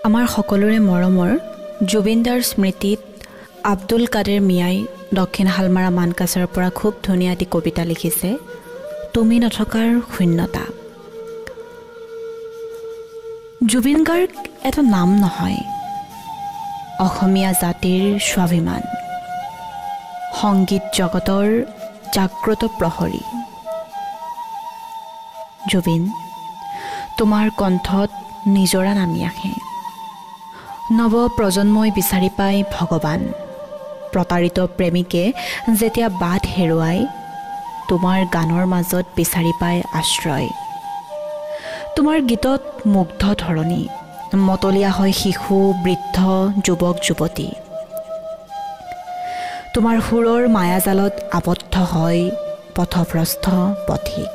আমাৰ সকলোৰে মৰমৰ জুবিনদাৰ স্মৃতিত আব্দুল কাদেৰ মিয়াই দক্ষিণ হালমাৰা মানকাছৰ পৰা খুব ধুনীয়া এটি কবিতা লিখিছে তুমি নথকাৰ শূন্যতা। জুবিন গাৰ্গ এটা নাম নহয়, অসমীয়া জাতিৰ স্বাভিমান, সংগীত জগতৰ জাগ্ৰত প্ৰহৰী। জুবিন, তোমাৰ কণ্ঠত নিজৰা নামি আহে। নৱ প্ৰজন্মই বিচাৰি পায় ভগৱান। প্ৰতাৰিত প্ৰেমিকে যেতিয়া বাট হেৰুৱাই, তোমাৰ গানৰ মাজত বিচাৰি পায় আশ্ৰয়। তোমাৰ গীতত মুগ্ধ ধৰণী, মতলীয়া হয় শিশু, বৃদ্ধ, যুৱক যুৱতী। তোমাৰ সুৰৰ মায়াজালত আবদ্ধ হয় পথভ্ৰষ্ট পথিক।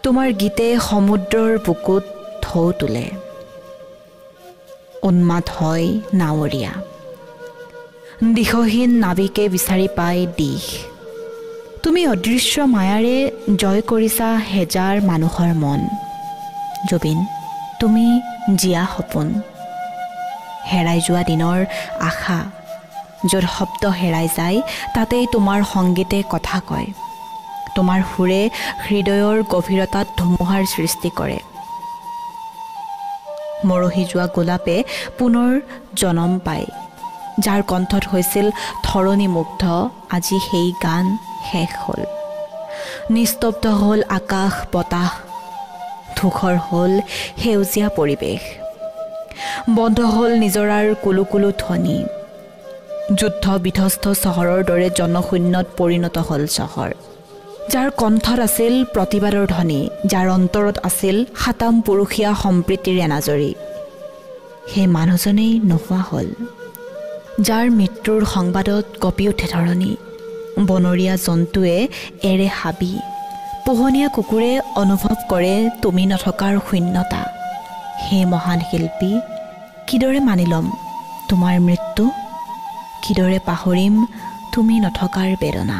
তোমাৰ গীতে সমুদ্ৰৰ বুকুত ঢৌ তোলে, উন্মাদ হয় নাৱৰীয়া। দিশহীন নাবিকে বিচাৰি পায় দিশ। তুমি অদৃশ্য মায়াৰে জয় কৰিছা হেজাৰ মানুহৰ মন। জুবিন, তুমি জীয়া সপোন, হেৰাই যোৱা দিনৰ আশা। য'ত শব্দ হেৰাই যায় তাতেই তোমাৰ সংগীতে কথা কয়। তোমাৰ সুৰে হৃদয়ৰ গভীৰতাত ধুমুহাৰ সৃষ্টি কৰে। মৰহি যোৱা গোলাপে পুনৰ জনম পায়। যাৰ কণ্ঠত হৈছিল ধৰণী মুগ্ধ, আজি সেই গান শেষ হ'ল। নিস্তব্ধ হ'ল আকাশ বতাহ, ধূসৰ হ'ল সেউজীয়া পৰিৱেশ। বন্ধ হ'ল নিজৰাৰ কুলু কুলু ধ্বনি। যুদ্ধ বিধ্বস্ত চহৰৰ দৰে জনশূন্যত পৰিণত হ'ল চহৰ। যাৰ কণ্ঠত আছিল প্ৰতিবাদৰ ধ্বনি, যাৰ অন্তৰত আছিল সাতাম পুৰুষীয়া সম্প্ৰীতিৰ এনাজৰী, সেই মানুহজনেই নোহোৱা হ'ল। যাৰ মৃত্যুৰ সংবাদত কঁপি উঠে ধৰণী, বনৰীয়া জন্তুৱে এৰে হাবি, পোহনীয়া কুকুৰে অনুভৱ কৰে তুমি নথকাৰ শূন্যতা। সেই মহান শিল্পী, কিদৰে মানি ল'ম তোমাৰ মৃত্যু, কিদৰে পাহৰিম তুমি নথকাৰ বেদনা।